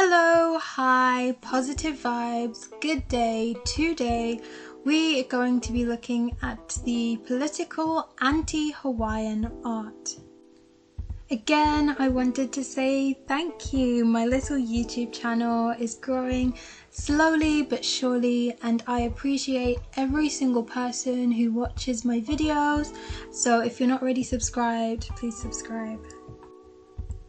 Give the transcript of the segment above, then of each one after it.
Hello, hi, positive vibes, good day. Today we are going to be looking at the political anti-Hawaiian art. Again, I wanted to say thank you. My little YouTube channel is growing slowly but surely, and I appreciate every single person who watches my videos. So if you're not already subscribed, please subscribe.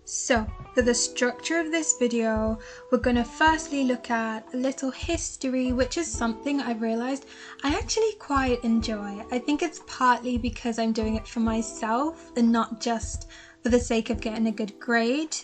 So, for the structure of this video, we're going to firstly look at a little history, which is something I've realized I actually quite enjoy. I think it's partly because I'm doing it for myself and not just for the sake of getting a good grade.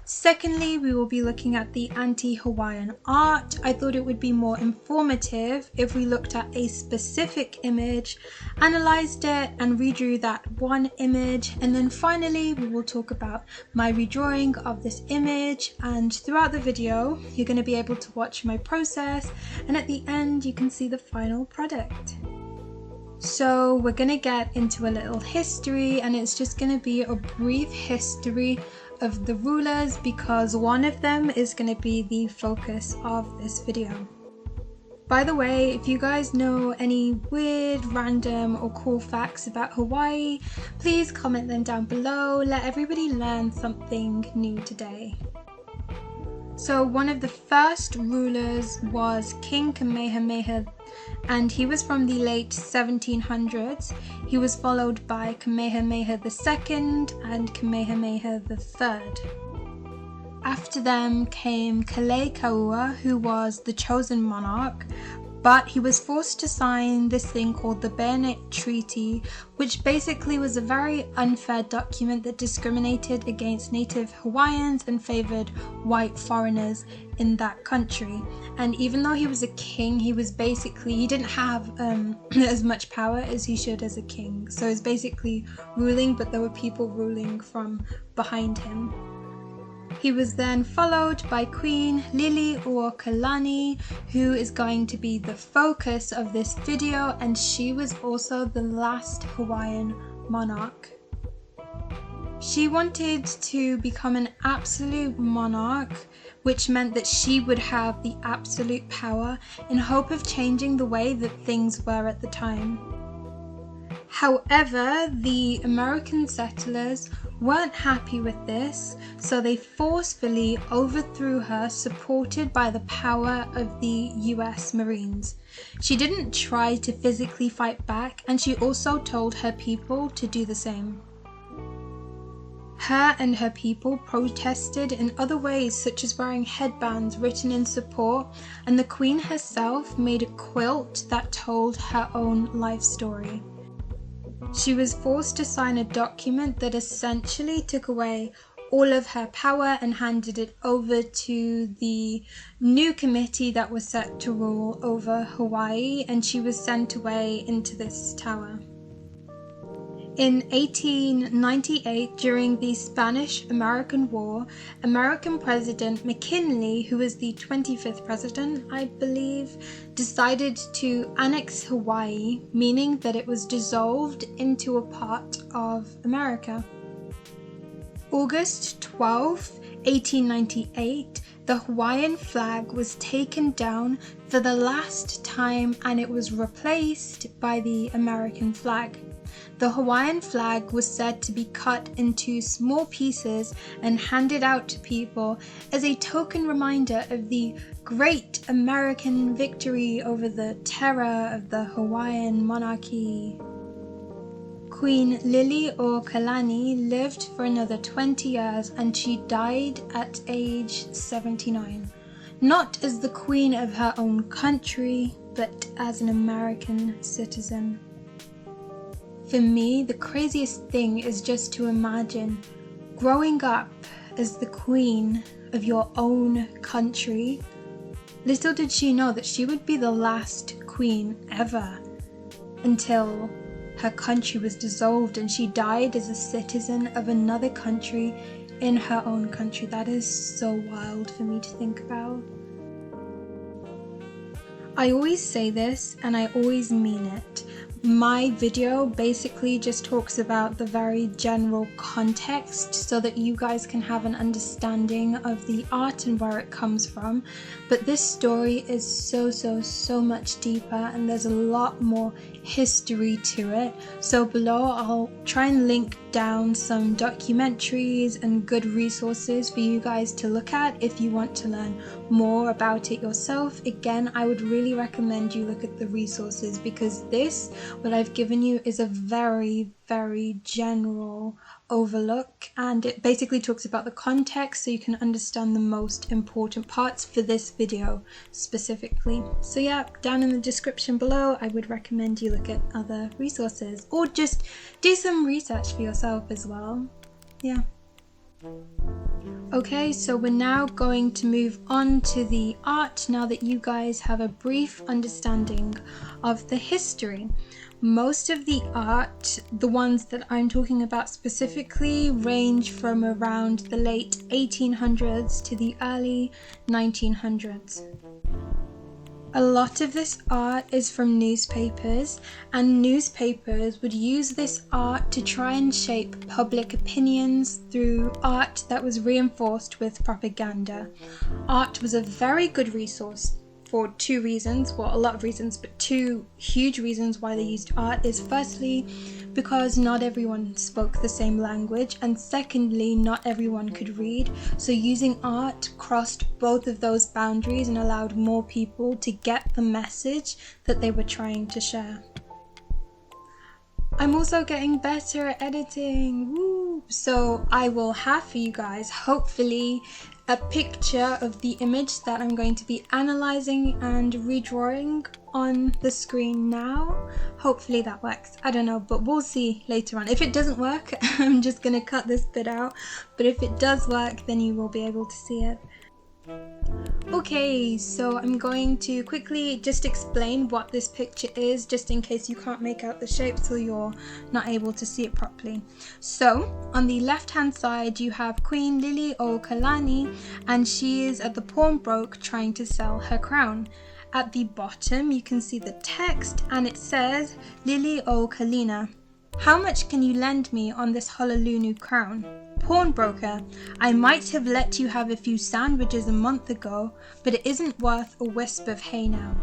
Secondly, we will be looking at the anti-Hawaiian art. I thought it would be more informative if we looked at a specific image, analysed it and redrew that one image, and then finally we will talk about my redrawing of this image. And throughout the video you're going to be able to watch my process, and at the end you can see the final product. So we're going to get into a little history, and it's just going to be a brief history of the rulers because one of them is going to be the focus of this video. By the way, if you guys know any weird, random or cool facts about Hawaii, please comment them down below. Let everybody learn something new today. So one of the first rulers was King Kamehameha, and he was from the late 1700s. He was followed by Kamehameha II and Kamehameha III. After them came Kalekaua, who was the chosen monarch, but he was forced to sign this thing called the Bayonet Treaty, which basically was a very unfair document that discriminated against native Hawaiians and favoured white foreigners in that country. And even though he was a king, he didn't have as much power as he should as a king. So he was basically ruling, but there were people ruling from behind him. He was then followed by Queen Liliuokalani, who is going to be the focus of this video, and she was also the last Hawaiian monarch. She wanted to become an absolute monarch, which meant that she would have the absolute power in hope of changing the way that things were at the time. However, the American settlers weren't happy with this, so they forcefully overthrew her, supported by the power of the US Marines. She didn't try to physically fight back, and she also told her people to do the same. Her and her people protested in other ways, such as wearing headbands written in support, and the Queen herself made a quilt that told her own life story. She was forced to sign a document that essentially took away all of her power and handed it over to the new committee that was set to rule over Hawaii, and she was sent away into this tower. In 1898, during the Spanish-American War, American President McKinley, who was the 25th president, I believe, decided to annex Hawaii, meaning that it was dissolved into a part of America. August 12, 1898, the Hawaiian flag was taken down for the last time, and it was replaced by the American flag. The Hawaiian flag was said to be cut into small pieces and handed out to people as a token reminder of the great American victory over the terror of the Hawaiian monarchy. Queen Liliuokalani lived for another 20 years, and she died at age 79. Not as the queen of her own country, but as an American citizen. For me, the craziest thing is just to imagine growing up as the queen of your own country. Little did she know that she would be the last queen ever, until her country was dissolved and she died as a citizen of another country in her own country. That is so wild for me to think about. I always say this, and I always mean it, My video basically just talks about the very general context so that you guys can have an understanding of the art and where it comes from. But this story is so much deeper, and there's a lot more history to it. So below I'll try and link down some documentaries and good resources for you guys to look at if you want to learn more about it yourself. Again, I would really recommend you look at the resources, because what I've given you is a very general overlook, and it basically talks about the context so you can understand the most important parts for this video specifically. So yeah, down in the description below I would recommend you look at other resources, or just do some research for yourself as well. Yeah. Okay, so we're now going to move on to the art now that you guys have a brief understanding of the history. Most of the art, the ones that I'm talking about specifically, range from around the late 1800s to the early 1900s. A lot of this art is from newspapers, and newspapers would use this art to try and shape public opinions through art that was reinforced with propaganda. Art was a very good resource for two reasons, well, a lot of reasons, but two huge reasons why they used art is firstly because not everyone spoke the same language, and secondly, not everyone could read. So using art crossed both of those boundaries and allowed more people to get the message that they were trying to share. I'm also getting better at editing, woo! So I will have for you guys, hopefully, a picture of the image that I'm going to be analysing and redrawing on the screen now. Hopefully that works. I don't know, but we'll see later on. If it doesn't work, I'm just going to cut this bit out. But if it does work, then you will be able to see it. Okay, so I'm going to quickly just explain what this picture is, just in case you can't make out the shapes or you're not able to see it properly. So on the left hand side you have Queen Liliuokalani, and she is at the pawnbroker trying to sell her crown. At the bottom you can see the text, and it says, Liliuokalina, how much can you lend me on this Honolulu crown? Pawnbroker, I might have let you have a few sandwiches a month ago, but it isn't worth a wisp of hay now.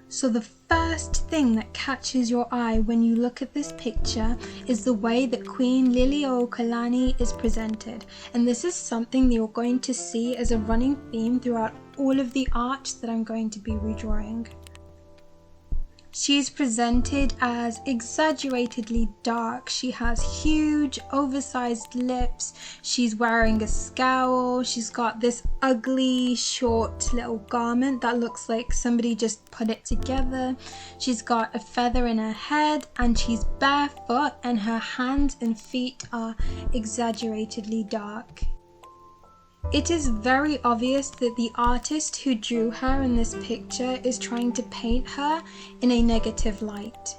So the first thing that catches your eye when you look at this picture is the way that Queen Liliuokalani is presented. And this is something that you're going to see as a running theme throughout all of the art that I'm going to be redrawing. She's presented as exaggeratedly dark. She has huge oversized lips. She's wearing a scowl. She's got this ugly short little garment that looks like somebody just put it together. She's got a feather in her head, and she's barefoot, and her hands and feet are exaggeratedly dark. It is very obvious that the artist who drew her in this picture is trying to paint her in a negative light.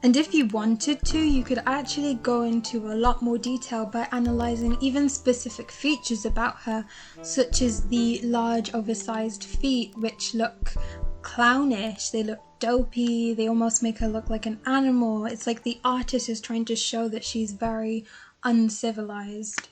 And if you wanted to, you could actually go into a lot more detail by analysing even specific features about her, such as the large oversized feet, which look clownish, they look dopey, they almost make her look like an animal. It's like the artist is trying to show that she's very uncivilized.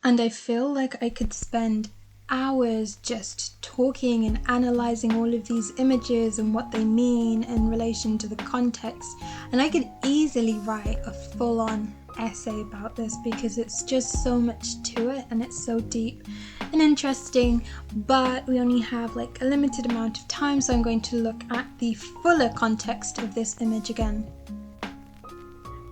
And I feel like I could spend hours just talking and analysing all of these images and what they mean in relation to the context. And I could easily write a full-on essay about this, because it's just so much to it and it's so deep and interesting. But we only have like a limited amount of time, so I'm going to look at the fuller context of this image again.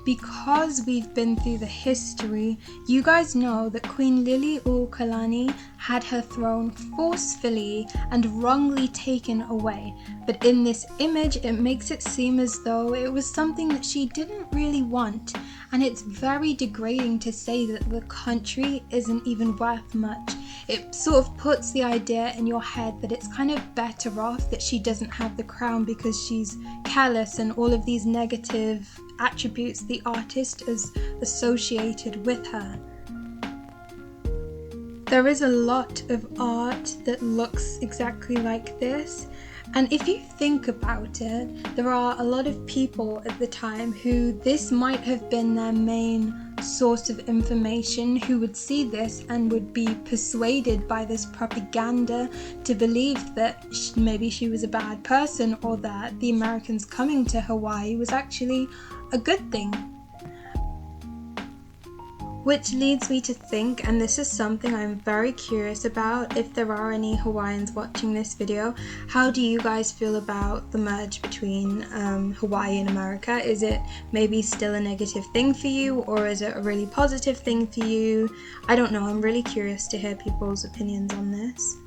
Because we've been through the history, you guys know that Queen Liliuokalani had her throne forcefully and wrongly taken away. But in this image, it makes it seem as though it was something that she didn't really want. And it's very degrading to say that the country isn't even worth much. It sort of puts the idea in your head that it's kind of better off that she doesn't have the crown because she's careless, and all of these negative attributes the artist has associated with her. There is a lot of art that looks exactly like this, And if you think about it, there are a lot of people at the time who this might have been their main source of information, who would see this and would be persuaded by this propaganda to believe that maybe she was a bad person, or that the Americans coming to Hawaii was actually a good thing. Which leads me to think, and this is something I'm very curious about, if there are any Hawaiians watching this video, how do you guys feel about the merge between Hawaii and America? Is it maybe still a negative thing for you, or is it a really positive thing for you? I don't know, I'm really curious to hear people's opinions on this.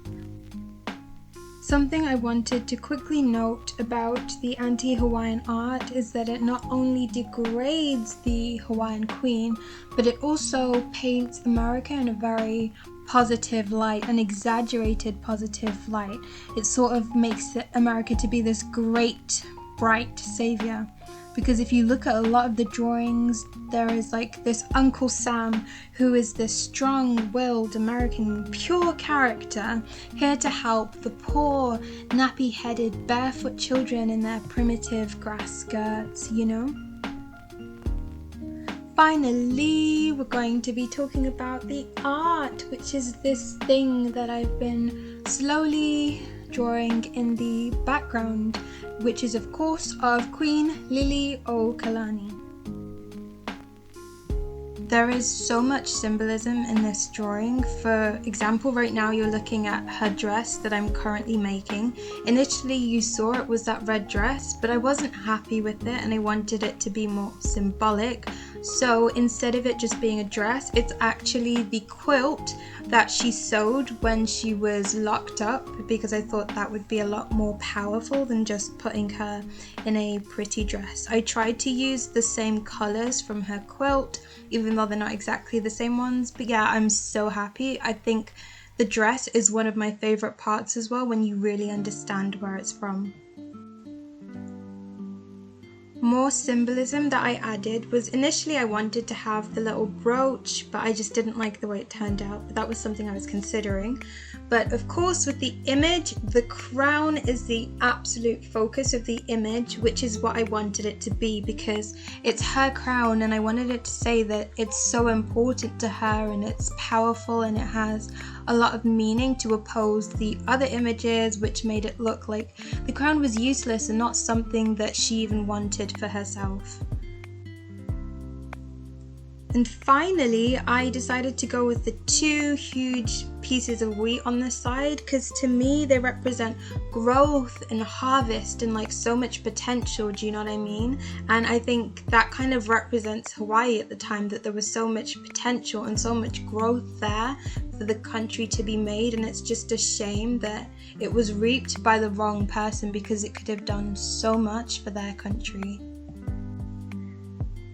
Something I wanted to quickly note about the anti-Hawaiian art is that it not only degrades the Hawaiian queen, but it also paints America in a very positive light, an exaggerated positive light. It sort of makes America to be this great, bright savior. Because if you look at a lot of the drawings, there is like this Uncle Sam, who is this strong-willed American pure character, here to help the poor, nappy-headed, barefoot children in their primitive grass skirts, you know? Finally, we're going to be talking about the art, which is this thing that I've been slowly drawing in the background, which is of course of Queen Liliuokalani. There is so much symbolism in this drawing. For example, right now you're looking at her dress that I'm currently making. Initially you saw it was that red dress, but I wasn't happy with it and I wanted it to be more symbolic. So instead of it just being a dress, it's actually the quilt that she sewed when she was locked up, because I thought that would be a lot more powerful than just putting her in a pretty dress. I tried to use the same colors from her quilt, even though they're not exactly the same ones. But yeah, I'm so happy. I think the dress is one of my favorite parts as well, when you really understand where it's from. More symbolism that I added was, initially I wanted to have the little brooch, but I just didn't like the way it turned out. But that was something I was considering. But of course, with the image, the crown is the absolute focus of the image, which is what I wanted it to be, because it's her crown and I wanted it to say that it's so important to her and it's powerful and it has a lot of meaning, to oppose the other images which made it look like the crown was useless and not something that she even wanted for herself. And finally, I decided to go with the two huge pieces of wheat on this side, because to me they represent growth and harvest and like so much potential, do you know what I mean? And I think that kind of represents Hawaii at the time, that there was so much potential and so much growth there for the country to be made, and it's just a shame that it was reaped by the wrong person, because it could have done so much for their country.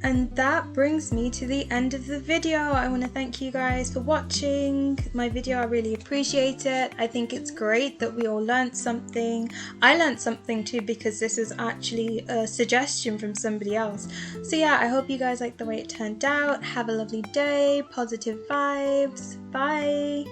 And that brings me to the end of the video. I want to thank you guys for watching my video. I really appreciate it. I think it's great that we all learned something. I learned something too, because this was actually a suggestion from somebody else. So yeah, I hope you guys like the way it turned out. Have a lovely day, positive vibes. Bye.